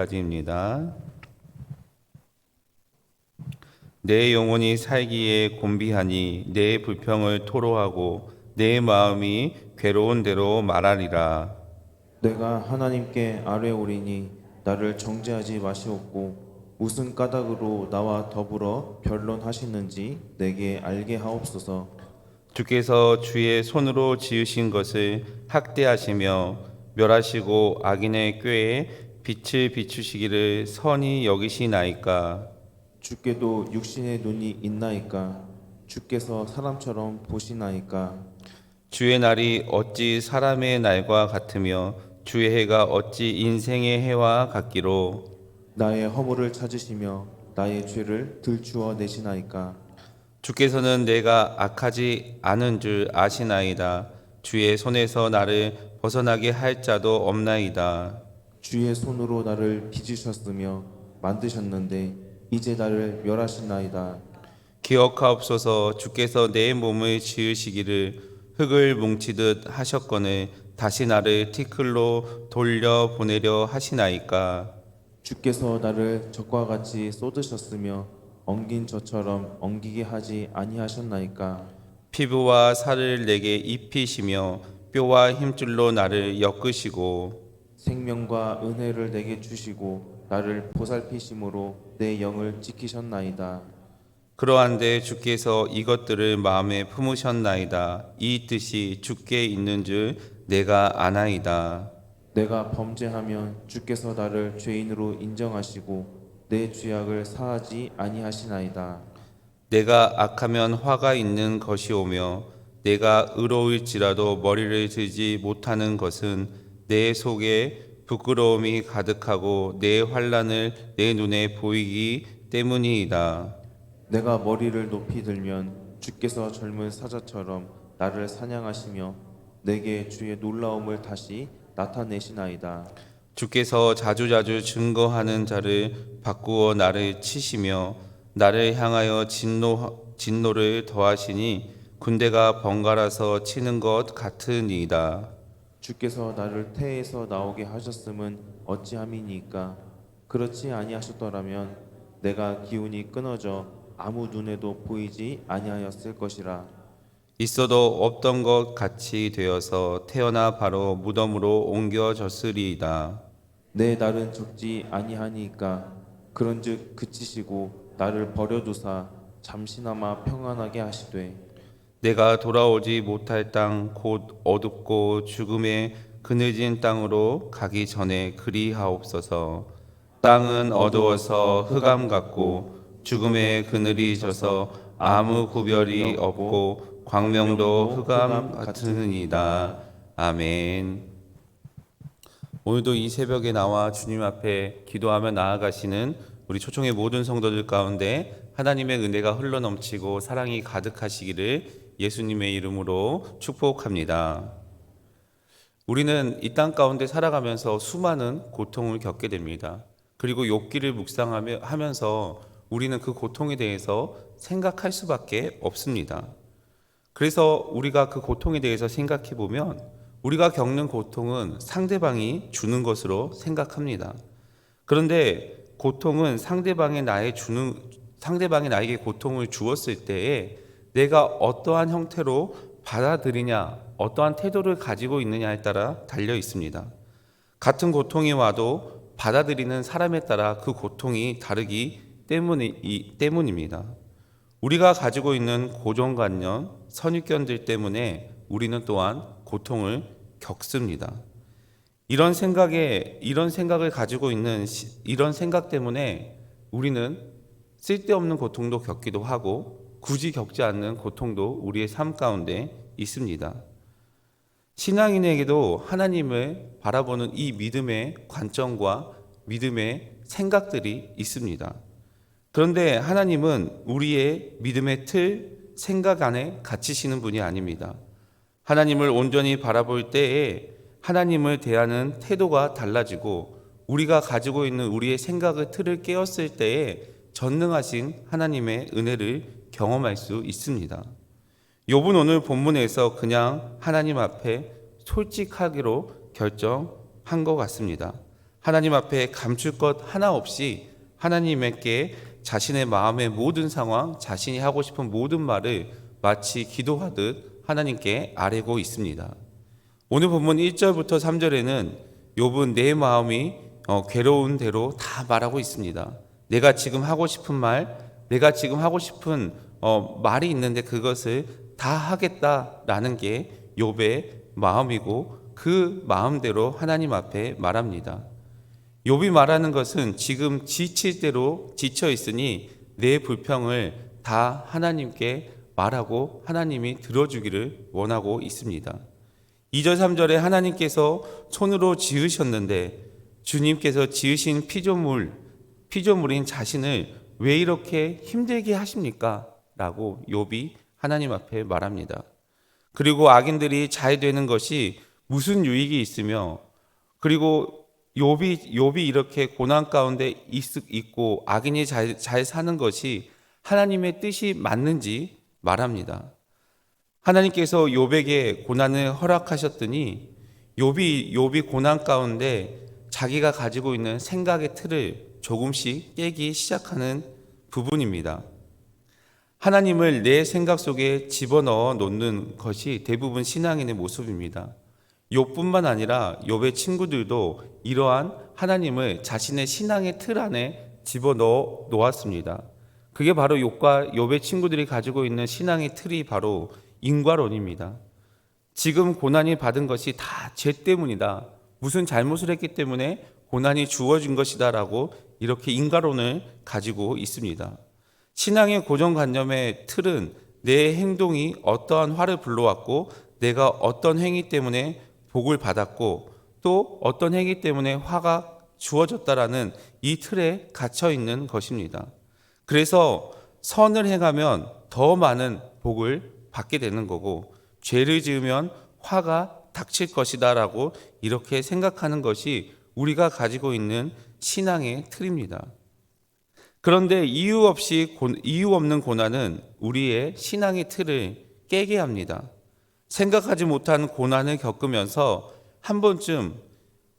까지입니다. 내 영혼이 살기에 곤비하니 내 불평을 토로하고 내 마음이 괴로운 대로 말하리라. 내가 하나님께 아뢰오리니 나를 정죄하지 마시옵고 무슨 까닭으로 나와 더불어 변론하시는지 내게 알게 하옵소서. 주께서 주의 손으로 지으신 것을 학대하시며 멸하시고 악인의 꾀에 빛을 비추시기를 선히 여기시나이까. 주께도 육신의 눈이 있나이까? 주께서 사람처럼 보시나이까? 주의 날이 어찌 사람의 날과 같으며 주의 해가 어찌 인생의 해와 같기로. 나의 허물을 찾으시며 나의 죄를 들추어 내시나이까? 주께서는 내가 악하지 않은 줄 아시나이다. 주의 손에서 나를 벗어나게 할 자도 없나이다. 주의 손으로 나를 빚으셨으며 만드셨는데 이제 나를 멸하시나이다. 기억하옵소서. 주께서 내 몸을 지으시기를 흙을 뭉치듯 하셨거늘 다시 나를 티끌로 돌려 보내려 하시나이까. 주께서 나를 적과 같이 쏟으셨으며 엉긴 저처럼 엉기게 하지 아니하셨나이까? 피부와 살을 내게 입히시며 뼈와 힘줄로 나를 엮으시고 생명과 은혜를 내게 주시고 나를 보살피심으로 내 영을 지키셨나이다. 그러한데 주께서 이것들을 마음에 품으셨나이다. 이 뜻이 주께 있는 줄 내가 아나이다. 내가 범죄하면 주께서 나를 죄인으로 인정하시고 내 죄악을 사하지 아니하시나이다. 내가 악하면 화가 있는 것이오며 내가 의로울지라도 머리를 들지 못하는 것은 내 속에 부끄러움이 가득하고 내 환난을 내 눈에 보이기 때문이이다. 내가 머리를 높이 들면 주께서 젊은 사자처럼 나를 사냥하시며 내게 주의 놀라움을 다시 나타내시나이다. 주께서 자주자주 증거하는 자를 바꾸어 나를 치시며 나를 향하여 진노를 더하시니 군대가 번갈아서 치는 것 같으니이다. 주께서 나를 태에서 나오게 하셨음은 어찌함이니까? 그렇지 아니하셨더라면 내가 기운이 끊어져 아무 눈에도 보이지 아니하였을 것이라. 있어도 없던 것 같이 되어서 태어나 바로 무덤으로 옮겨졌으리이다. 내 날은 적지 아니하니까 그런즉 그치시고 나를 버려두사 잠시나마 평안하게 하시되 내가 돌아오지 못할 땅 곧 어둡고 죽음의 그늘진 땅으로 가기 전에 그리하옵소서. 땅은 어두워서 흑암 같고 죽음의 그늘이 져서 아무 구별이 없고 광명도 흑암 같으니이다. 아멘. 오늘도 이 새벽에 나와 주님 앞에 기도하며 나아가시는 우리 초청의 모든 성도들 가운데 하나님의 은혜가 흘러넘치고 사랑이 가득하시기를 예수님의 이름으로 축복합니다. 우리는 이 땅 가운데 살아가면서 수많은 고통을 겪게 됩니다. 그리고 욥기를 묵상하면서 우리는 그 고통에 대해서 생각할 수밖에 없습니다. 그래서 우리가 그 고통에 대해서 생각해 보면 우리가 겪는 고통은 상대방이 주는 것으로 생각합니다. 그런데 고통은 상대방이 나에게 고통을 주었을 때에 내가 어떠한 형태로 받아들이냐, 어떠한 태도를 가지고 있느냐에 따라 달려 있습니다. 같은 고통이 와도 받아들이는 사람에 따라 그 고통이 다르기 때문입니다. 우리가 가지고 있는 고정관념, 선입견들 때문에 우리는 또한 고통을 겪습니다. 이런 생각을 가지고 있는 이런 생각 때문에 우리는 쓸데없는 고통도 겪기도 하고 굳이 겪지 않는 고통도 우리의 삶 가운데 있습니다. 신앙인에게도 하나님을 바라보는 이 믿음의 관점과 믿음의 생각들이 있습니다. 그런데 하나님은 우리의 믿음의 틀, 생각 안에 갇히시는 분이 아닙니다. 하나님을 온전히 바라볼 때에 하나님을 대하는 태도가 달라지고 우리가 가지고 있는 우리의 생각의 틀을 깨었을 때에 전능하신 하나님의 은혜를 경험할 수 있습니다. 욥은 오늘 본문에서 그냥 하나님 앞에 솔직하기로 결정한 것 같습니다. 하나님 앞에 감출 것 하나 없이 하나님께 자신의 마음의 모든 상황, 자신이 하고 싶은 모든 말을 마치 기도하듯 하나님께 아뢰고 있습니다. 오늘 본문 1절부터 3절에는 욥은 내 마음이 괴로운 대로 다 말하고 있습니다. 내가 지금 하고 싶은 말, 내가 지금 하고 싶은 말이 있는데 그것을 다 하겠다라는 게 욥의 마음이고 그 마음대로 하나님 앞에 말합니다. 욥이 말하는 것은 지금 지칠 대로 지쳐 있으니 내 불평을 다 하나님께 말하고 하나님이 들어주기를 원하고 있습니다. 2절 3절에 하나님께서 손으로 지으셨는데 주님께서 지으신 피조물인 자신을 왜 이렇게 힘들게 하십니까? 라고 욥이 하나님 앞에 말합니다. 그리고 악인들이 잘 되는 것이 무슨 유익이 있으며, 그리고 욥이 이렇게 고난 가운데 있고 악인이 잘 사는 것이 하나님의 뜻이 맞는지 말합니다. 하나님께서 욥에게 고난을 허락하셨더니 욥이 고난 가운데 자기가 가지고 있는 생각의 틀을 조금씩 깨기 시작하는 부분입니다. 하나님을 내 생각 속에 집어넣어 놓는 것이 대부분 신앙인의 모습입니다. 욥뿐만 아니라 욥의 친구들도 이러한 하나님을 자신의 신앙의 틀 안에 집어넣어 놓았습니다. 그게 바로 욥과 욥의 친구들이 가지고 있는 신앙의 틀이 바로 인과론입니다. 지금 고난이 받은 것이 다 죄 때문이다. 무슨 잘못을 했기 때문에 고난이 주어진 것이다라고 이렇게 인과론을 가지고 있습니다. 신앙의 고정관념의 틀은 내 행동이 어떠한 화를 불러왔고 내가 어떤 행위 때문에 복을 받았고 또 어떤 행위 때문에 화가 주어졌다라는 이 틀에 갇혀 있는 것입니다. 그래서 선을 행하면 더 많은 복을 받게 되는 거고 죄를 지으면 화가 닥칠 것이다라고 이렇게 생각하는 것이 우리가 가지고 있는 신앙의 틀입니다. 그런데 이유 없는 고난은 우리의 신앙의 틀을 깨게 합니다. 생각하지 못한 고난을 겪으면서 한 번쯤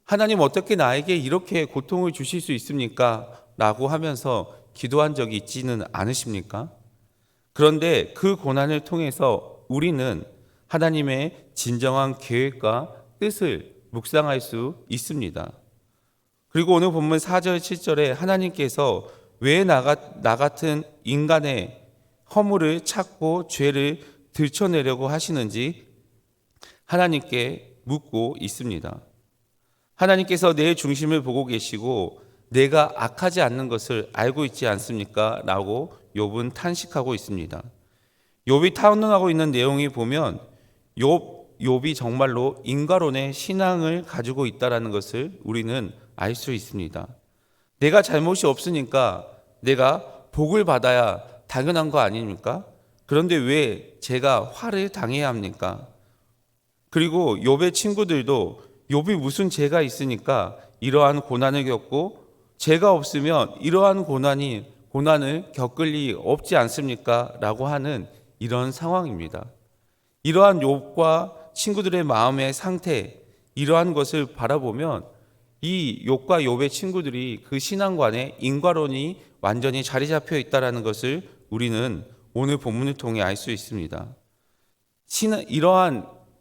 하나님 어떻게 나에게 이렇게 고통을 주실 수 있습니까? 라고 하면서 기도한 적이 있지는 않으십니까? 그런데 그 고난을 통해서 우리는 하나님의 진정한 계획과 뜻을 묵상할 수 있습니다. 그리고 오늘 본문 4절 7절에 하나님께서 왜 나 같은 인간의 허물을 찾고 죄를 들춰내려고 하시는지 하나님께 묻고 있습니다. 하나님께서 내 중심을 보고 계시고 내가 악하지 않는 것을 알고 있지 않습니까? 라고 욥은 탄식하고 있습니다. 욥이 탄원하고 있는 내용이 보면 욥이 정말로 인과론의 신앙을 가지고 있다는 것을 우리는 알 수 있습니다. 내가 잘못이 없으니까 내가 복을 받아야 당연한 거 아닙니까? 그런데 왜 제가 화를 당해야 합니까? 그리고 욥의 친구들도 욥이 무슨 죄가 있으니까 이러한 고난을 겪고 죄가 없으면 이러한 고난을 겪을 리 없지 않습니까? 라고 하는 이런 상황입니다. 이러한 욥과 친구들의 마음의 상태, 이러한 것을 바라보면 이 욥과 욥의 친구들이 그 신앙관에 인과론이 완전히 자리 잡혀 있다는 것을 우리는 오늘 본문을 통해 알 수 있습니다.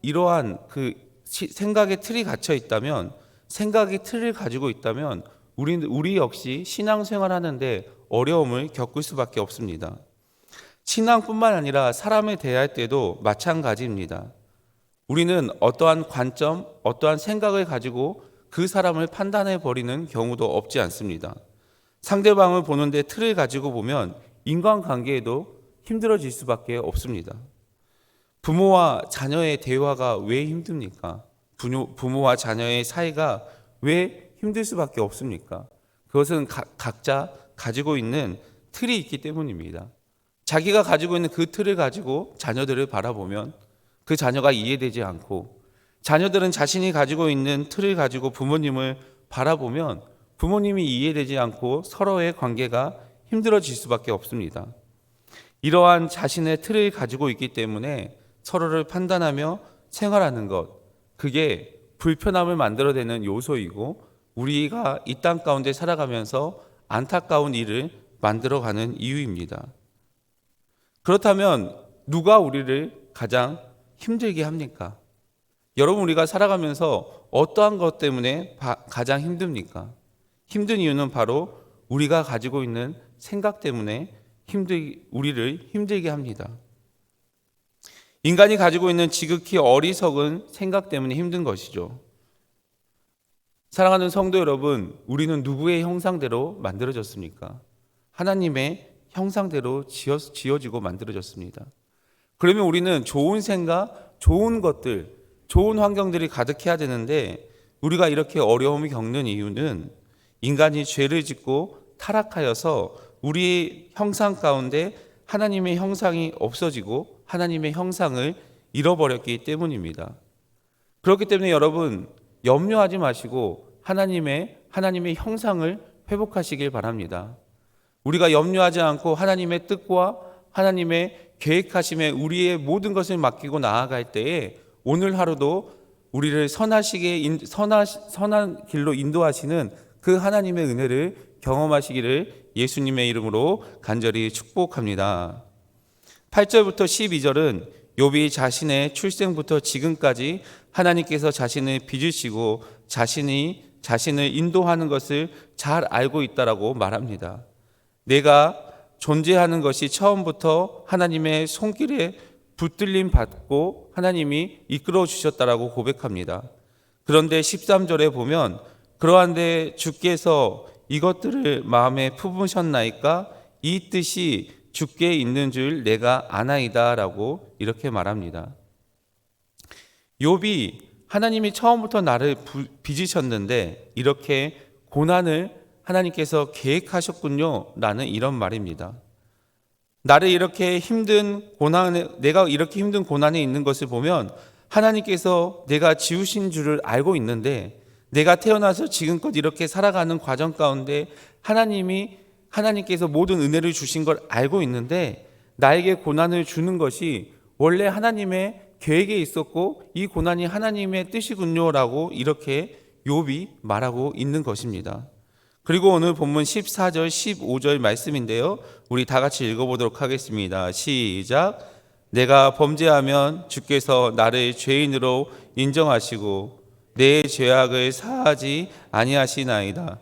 이러한 그 생각의 틀이 갇혀 있다면, 생각의 틀을 가지고 있다면 우리 역시 신앙생활 하는데 어려움을 겪을 수밖에 없습니다. 신앙뿐만 아니라 사람을 대할 때도 마찬가지입니다. 우리는 어떠한 관점, 어떠한 생각을 가지고 그 사람을 판단해 버리는 경우도 없지 않습니다. 상대방을 보는데 틀을 가지고 보면 인간관계에도 힘들어질 수밖에 없습니다. 부모와 자녀의 대화가 왜 힘듭니까? 부모와 자녀의 사이가 왜 힘들 수밖에 없습니까? 그것은 각자 가지고 있는 틀이 있기 때문입니다. 자기가 가지고 있는 그 틀을 가지고 자녀들을 바라보면 그 자녀가 이해되지 않고, 자녀들은 자신이 가지고 있는 틀을 가지고 부모님을 바라보면 부모님이 이해되지 않고 서로의 관계가 힘들어질 수밖에 없습니다. 이러한 자신의 틀을 가지고 있기 때문에 서로를 판단하며 생활하는 것, 그게 불편함을 만들어내는 요소이고 우리가 이 땅 가운데 살아가면서 안타까운 일을 만들어가는 이유입니다. 그렇다면 누가 우리를 가장 힘들게 합니까? 여러분, 우리가 살아가면서 어떠한 것 때문에 가장 힘듭니까? 힘든 이유는 바로 우리가 가지고 있는 생각 때문에 우리를 힘들게 합니다. 인간이 가지고 있는 지극히 어리석은 생각 때문에 힘든 것이죠. 사랑하는 성도 여러분, 우리는 누구의 형상대로 만들어졌습니까? 하나님의 형상대로 지어지고 만들어졌습니다. 그러면 우리는 좋은 생각, 좋은 것들, 좋은 환경들이 가득해야 되는데 우리가 이렇게 어려움을 겪는 이유는 인간이 죄를 짓고 타락하여서 우리의 형상 가운데 하나님의 형상이 없어지고 하나님의 형상을 잃어버렸기 때문입니다. 그렇기 때문에 여러분, 염려하지 마시고 하나님의 형상을 회복하시길 바랍니다. 우리가 염려하지 않고 하나님의 뜻과 하나님의 계획하심에 우리의 모든 것을 맡기고 나아갈 때에 오늘 하루도 우리를 선한 길로 인도하시는 그 하나님의 은혜를 경험하시기를 예수님의 이름으로 간절히 축복합니다. 8절부터 12절은 욥이 자신의 출생부터 지금까지 하나님께서 자신을 빚으시고 자신을 인도하는 것을 잘 알고 있다라고 말합니다. 내가 존재하는 것이 처음부터 하나님의 손길에 붙들림 받고 하나님이 이끌어 주셨다라고 고백합니다. 그런데 13절에 보면 그러한데 주께서 이것들을 마음에 품으셨나이까 이 뜻이 주께 있는 줄 내가 아나이다라고 이렇게 말합니다. 욥이 하나님이 처음부터 나를 빚으셨는데 이렇게 고난을 하나님께서 계획하셨군요 라는 이런 말입니다. 나를 이렇게 내가 이렇게 힘든 고난에 있는 것을 보면 하나님께서 내가 지으신 줄을 알고 있는데 내가 태어나서 지금껏 이렇게 살아가는 과정 가운데 하나님께서 모든 은혜를 주신 걸 알고 있는데 나에게 고난을 주는 것이 원래 하나님의 계획에 있었고 이 고난이 하나님의 뜻이군요 라고 이렇게 욥이 말하고 있는 것입니다. 그리고 오늘 본문 14절 15절 말씀인데요, 우리 다 같이 읽어보도록 하겠습니다. 시작. 내가 범죄하면 주께서 나를 죄인으로 인정하시고 내 죄악을 사하지 아니하시나이다.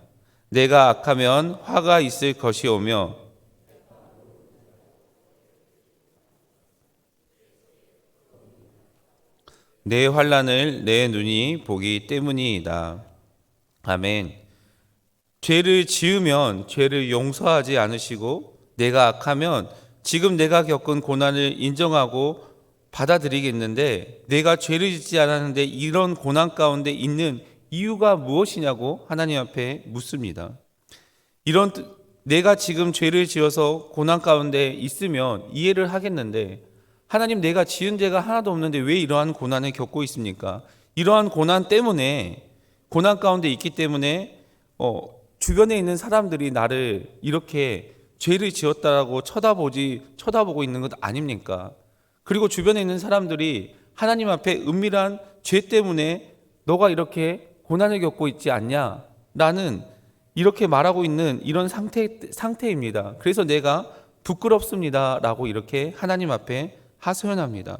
내가 악하면 화가 있을 것이오며 내 환난을 내 눈이 보기 때문이다. 아멘. 죄를 지으면 죄를 용서하지 않으시고 내가 악하면 지금 내가 겪은 고난을 인정하고 받아들이겠는데 내가 죄를 짓지 않았는데 이런 고난 가운데 있는 이유가 무엇이냐고 하나님 앞에 묻습니다. 내가 지금 죄를 지어서 고난 가운데 있으면 이해를 하겠는데 하나님, 내가 지은 죄가 하나도 없는데 왜 이러한 고난을 겪고 있습니까? 이러한 고난 때문에, 고난 가운데 있기 때문에 주변에 있는 사람들이 나를 이렇게 죄를 지었다라고 쳐다보고 있는 것 아닙니까? 그리고 주변에 있는 사람들이 하나님 앞에 은밀한 죄 때문에 너가 이렇게 고난을 겪고 있지 않냐? 라는 이렇게 말하고 있는 이런 상태입니다. 그래서 내가 부끄럽습니다 라고 이렇게 하나님 앞에 하소연합니다.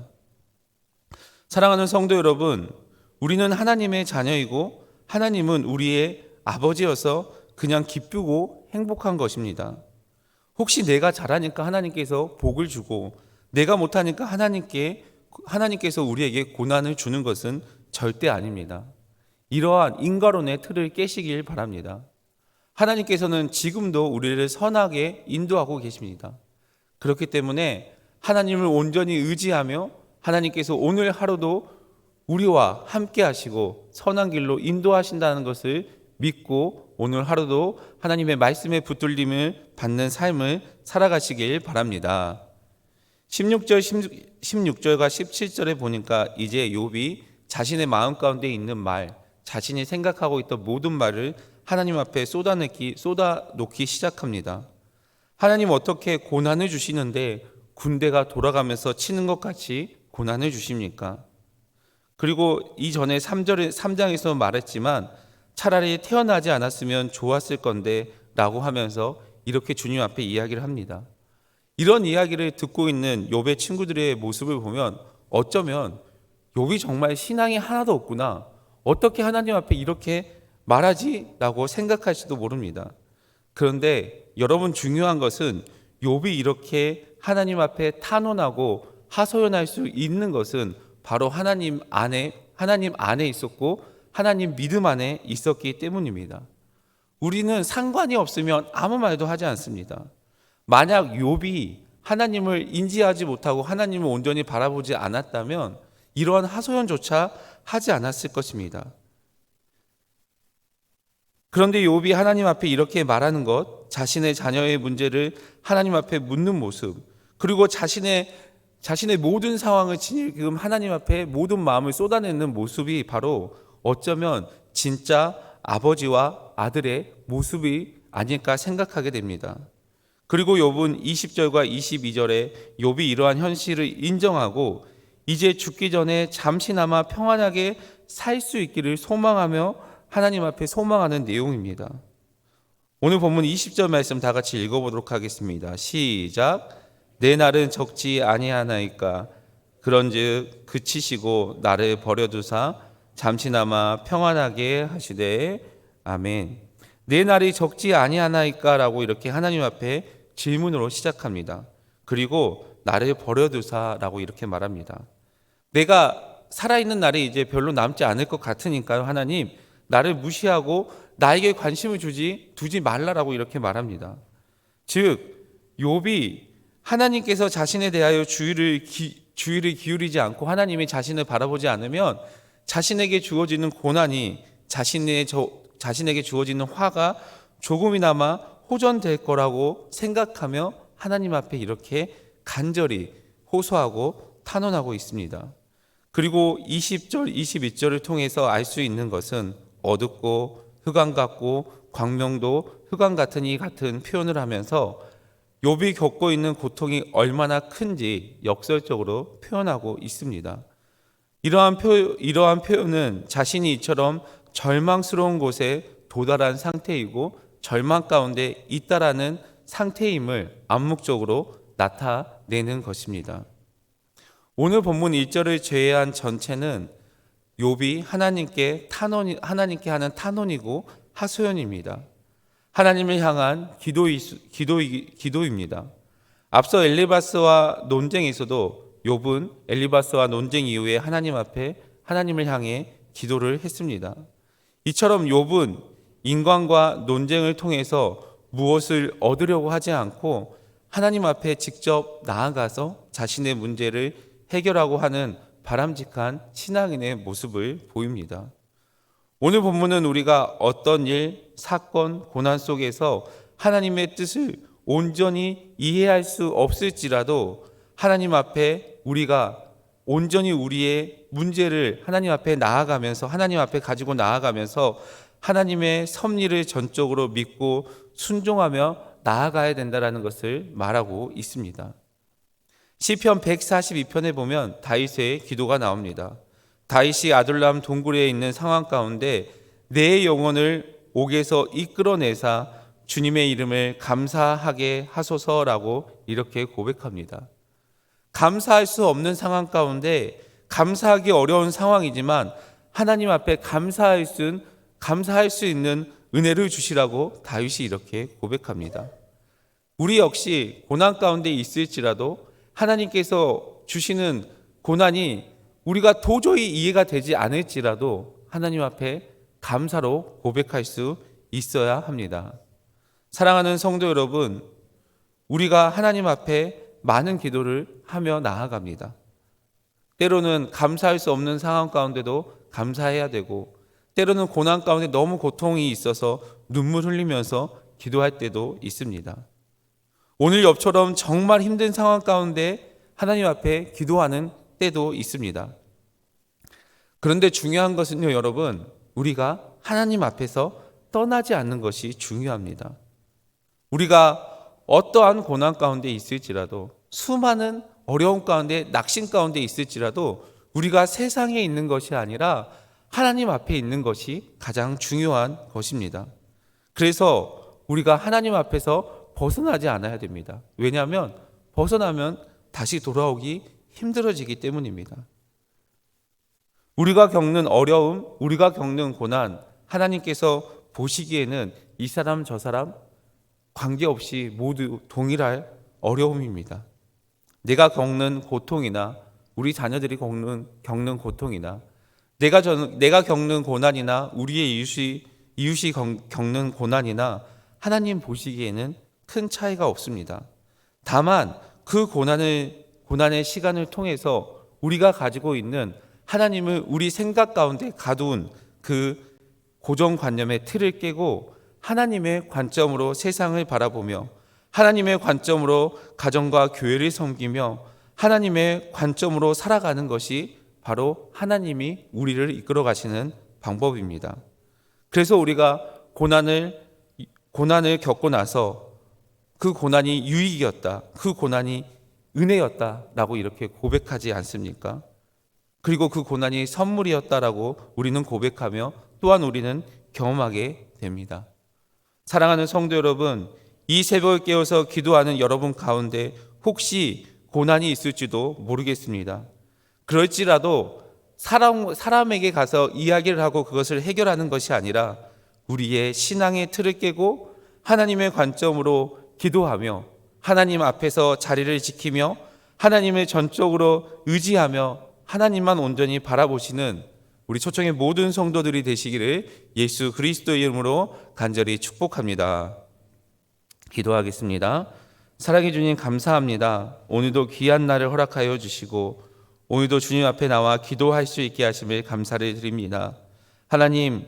사랑하는 성도 여러분, 우리는 하나님의 자녀이고 하나님은 우리의 아버지여서 그냥 기쁘고 행복한 것입니다. 혹시 내가 잘하니까 하나님께서 복을 주고 내가 못하니까 하나님께서 우리에게 고난을 주는 것은 절대 아닙니다. 이러한 인과론의 틀을 깨시길 바랍니다. 하나님께서는 지금도 우리를 선하게 인도하고 계십니다. 그렇기 때문에 하나님을 온전히 의지하며 하나님께서 오늘 하루도 우리와 함께 하시고 선한 길로 인도하신다는 것을 믿고 오늘 하루도 하나님의 말씀에 붙들림을 받는 삶을 살아가시길 바랍니다. 16절과 17절에 보니까 이제 욥이 자신의 마음 가운데 있는 말, 자신이 생각하고 있던 모든 말을 하나님 앞에 쏟아놓기 시작합니다. 하나님, 어떻게 고난을 주시는데 군대가 돌아가면서 치는 것 같이 고난을 주십니까? 그리고 이전에 3장에서 말했지만 차라리 태어나지 않았으면 좋았을 건데 라고 하면서 이렇게 주님 앞에 이야기를 합니다. 이런 이야기를 듣고 있는 욥의 친구들의 모습을 보면 어쩌면 욥이 정말 신앙이 하나도 없구나, 어떻게 하나님 앞에 이렇게 말하지? 라고 생각할지도 모릅니다. 그런데 여러분, 중요한 것은 욥이 이렇게 하나님 앞에 탄원하고 하소연할 수 있는 것은 바로 하나님 안에 있었고 하나님 믿음 안에 있었기 때문입니다. 우리는 상관이 없으면 아무 말도 하지 않습니다. 만약 욥이 하나님을 인지하지 못하고 하나님을 온전히 바라보지 않았다면 이러한 하소연조차 하지 않았을 것입니다. 그런데 욥이 하나님 앞에 이렇게 말하는 것, 자신의 자녀의 문제를 하나님 앞에 묻는 모습, 그리고 자신의 모든 상황을 지금 하나님 앞에 모든 마음을 쏟아내는 모습이 바로 어쩌면 진짜 아버지와 아들의 모습이 아닐까 생각하게 됩니다. 그리고 욥은 20절과 22절에 욥이 이러한 현실을 인정하고 이제 죽기 전에 잠시나마 평안하게 살 수 있기를 소망하며 하나님 앞에 소망하는 내용입니다. 오늘 본문 20절 말씀 다 같이 읽어보도록 하겠습니다. 시작. 내 날은 적지 아니하나이까 그런즉 그치시고 나를 버려두사 잠시나마 평안하게 하시되 아멘. 내 날이 적지 아니하나이까 라고 이렇게 하나님 앞에 질문으로 시작합니다. 그리고 나를 버려두사 라고 이렇게 말합니다. 내가 살아있는 날이 이제 별로 남지 않을 것 같으니까요, 하나님 나를 무시하고 나에게 관심을 두지 말라라고 이렇게 말합니다. 즉 욥이 하나님께서 자신에 대하여 주의를 기울이지 않고 하나님이 자신을 바라보지 않으면 자신에게 주어지는 고난이 자신에게 주어지는 화가 조금이나마 호전될 거라고 생각하며 하나님 앞에 이렇게 간절히 호소하고 탄원하고 있습니다. 그리고 20절, 21절을 통해서 알 수 있는 것은 어둡고 흑암 같고 광명도 흑암 같은 이 같은 표현을 하면서 욥이 겪고 있는 고통이 얼마나 큰지 역설적으로 표현하고 있습니다. 이러한 표현은 자신이 이처럼 절망스러운 곳에 도달한 상태이고 절망 가운데 있다라는 상태임을 암묵적으로 나타내는 것입니다. 오늘 본문 1절을 제외한 전체는 욥이 하나님께 하는 탄원이고 하소연입니다. 하나님을 향한 기도입니다. 앞서 엘리바스와 논쟁에서도 욥은 엘리바스와 논쟁 이후에 하나님 앞에 하나님을 향해 기도를 했습니다. 이처럼 욥은 인간과 논쟁을 통해서 무엇을 얻으려고 하지 않고 하나님 앞에 직접 나아가서 자신의 문제를 해결하고 하는 바람직한 신앙인의 모습을 보입니다. 오늘 본문은 우리가 어떤 일, 사건, 고난 속에서 하나님의 뜻을 온전히 이해할 수 없을지라도 하나님 앞에 우리가 온전히 우리의 문제를 하나님 앞에 나아가면서 하나님 앞에 가지고 나아가면서 하나님의 섭리를 전적으로 믿고 순종하며 나아가야 된다는 것을 말하고 있습니다. 시편 142편에 보면 다윗의 기도가 나옵니다. 다윗이 아둘람 동굴에 있는 상황 가운데 내 영혼을 옥에서 이끌어내사 주님의 이름을 감사하게 하소서라고 이렇게 고백합니다. 감사할 수 없는 상황 가운데 감사하기 어려운 상황이지만 하나님 앞에 감사할 수 있는 은혜를 주시라고 다윗이 이렇게 고백합니다. 우리 역시 고난 가운데 있을지라도 하나님께서 주시는 고난이 우리가 도저히 이해가 되지 않을지라도 하나님 앞에 감사로 고백할 수 있어야 합니다. 사랑하는 성도 여러분, 우리가 하나님 앞에 많은 기도를 하며 나아갑니다. 때로는 감사할 수 없는 상황 가운데도 감사해야 되고, 때로는 고난 가운데 너무 고통이 있어서 눈물 흘리면서 기도할 때도 있습니다. 오늘 욥처럼 정말 힘든 상황 가운데 하나님 앞에 기도하는 때도 있습니다. 그런데 중요한 것은요, 여러분, 우리가 하나님 앞에서 떠나지 않는 것이 중요합니다. 우리가 어떠한 고난 가운데 있을지라도, 수많은 어려움 가운데 낙심 가운데 있을지라도 우리가 세상에 있는 것이 아니라 하나님 앞에 있는 것이 가장 중요한 것입니다. 그래서 우리가 하나님 앞에서 벗어나지 않아야 됩니다. 왜냐하면 벗어나면 다시 돌아오기 힘들어지기 때문입니다. 우리가 겪는 어려움, 우리가 겪는 고난, 하나님께서 보시기에는 이 사람 저 사람 관계없이 모두 동일할 어려움입니다. 내가 겪는 고통이나 우리 자녀들이 겪는 고통이나 내가 겪는 고난이나 우리의 이웃이 겪는 고난이나 하나님 보시기에는 큰 차이가 없습니다. 다만 그 고난의 시간을 통해서 우리가 가지고 있는 하나님을 우리 생각 가운데 가두은 그 고정관념의 틀을 깨고 하나님의 관점으로 세상을 바라보며 하나님의 관점으로 가정과 교회를 섬기며 하나님의 관점으로 살아가는 것이 바로 하나님이 우리를 이끌어 가시는 방법입니다. 그래서 우리가 고난을 겪고 나서 그 고난이 유익이었다, 그 고난이 은혜였다라고 이렇게 고백하지 않습니까? 그리고 그 고난이 선물이었다라고 우리는 고백하며 또한 우리는 경험하게 됩니다. 사랑하는 성도 여러분, 이 새벽을 깨워서 기도하는 여러분 가운데 혹시 고난이 있을지도 모르겠습니다. 그럴지라도 사람에게 가서 이야기를 하고 그것을 해결하는 것이 아니라 우리의 신앙의 틀을 깨고 하나님의 관점으로 기도하며 하나님 앞에서 자리를 지키며 하나님을 전적으로 의지하며 하나님만 온전히 바라보시는 우리 초청의 모든 성도들이 되시기를 예수 그리스도의 이름으로 간절히 축복합니다. 기도하겠습니다. 사랑해 주님 감사합니다. 오늘도 귀한 날을 허락하여 주시고 오늘도 주님 앞에 나와 기도할 수 있게 하심을 감사를 드립니다. 하나님,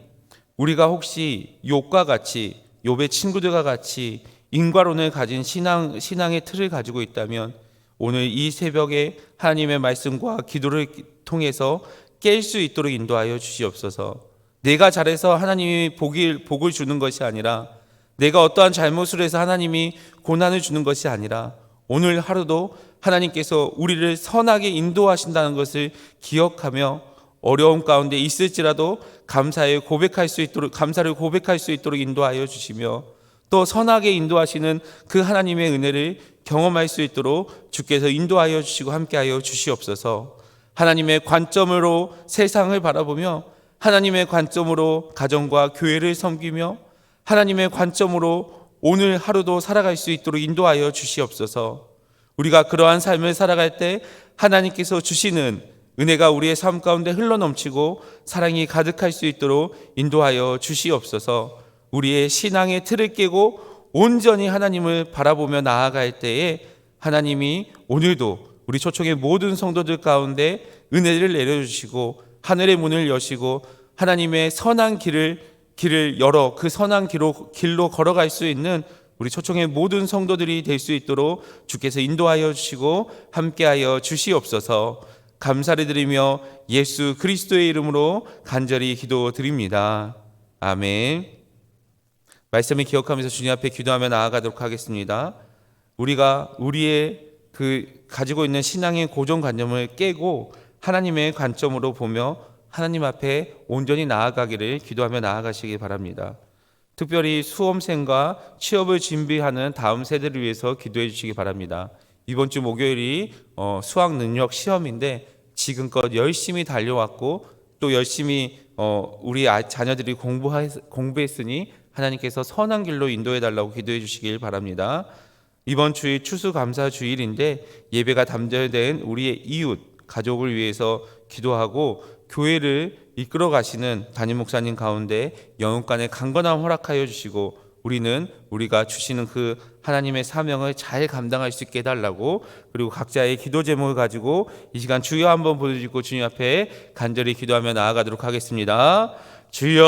우리가 혹시 욥과 같이 욥의 친구들과 같이 인과론을 가진 신앙의 틀을 가지고 있다면 오늘 이 새벽에 하나님의 말씀과 기도를 통해서 깰 수 있도록 인도하여 주시옵소서. 내가 잘해서 하나님이 복을 주는 것이 아니라 내가 어떠한 잘못을 해서 하나님이 고난을 주는 것이 아니라 오늘 하루도 하나님께서 우리를 선하게 인도하신다는 것을 기억하며 어려움 가운데 있을지라도 감사를 고백할 수 있도록 인도하여 주시며 또 선하게 인도하시는 그 하나님의 은혜를 경험할 수 있도록 주께서 인도하여 주시고 함께하여 주시옵소서. 하나님의 관점으로 세상을 바라보며 하나님의 관점으로 가정과 교회를 섬기며 하나님의 관점으로 오늘 하루도 살아갈 수 있도록 인도하여 주시옵소서. 우리가 그러한 삶을 살아갈 때 하나님께서 주시는 은혜가 우리의 삶 가운데 흘러넘치고 사랑이 가득할 수 있도록 인도하여 주시옵소서. 우리의 신앙의 틀을 깨고 온전히 하나님을 바라보며 나아갈 때에 하나님이 오늘도 우리 초청의 모든 성도들 가운데 은혜를 내려주시고 하늘의 문을 여시고 하나님의 선한 길을 열어 그 선한 길로 걸어갈 수 있는 우리 초청의 모든 성도들이 될 수 있도록 주께서 인도하여 주시고 함께하여 주시옵소서. 감사를 드리며 예수 그리스도의 이름으로 간절히 기도드립니다. 아멘. 말씀을 기억하면서 주님 앞에 기도하며 나아가도록 하겠습니다. 우리가 우리의 가지고 있는 신앙의 고정관념을 깨고 하나님의 관점으로 보며 하나님 앞에 온전히 나아가기를 기도하며 나아가시기 바랍니다. 특별히 수험생과 취업을 준비하는 다음 세대를 위해서 기도해 주시기 바랍니다. 이번 주 목요일이 수학 능력 시험인데 지금껏 열심히 달려왔고 또 열심히 우리 자녀들이 공부했으니 하나님께서 선한 길로 인도해 달라고 기도해 주시길 바랍니다. 이번 주일 추수감사 주일인데 예배가 담대된 우리의 이웃 가족을 위해서 기도하고 교회를 이끌어 가시는 담임 목사님 가운데 영육간의 강건함 허락하여 주시고 우리가 주시는 그 하나님의 사명을 잘 감당할 수 있게 해달라고, 그리고 각자의 기도 제목을 가지고 이 시간 주여 한번 보여주시고 주님 앞에 간절히 기도하며 나아가도록 하겠습니다. 주여.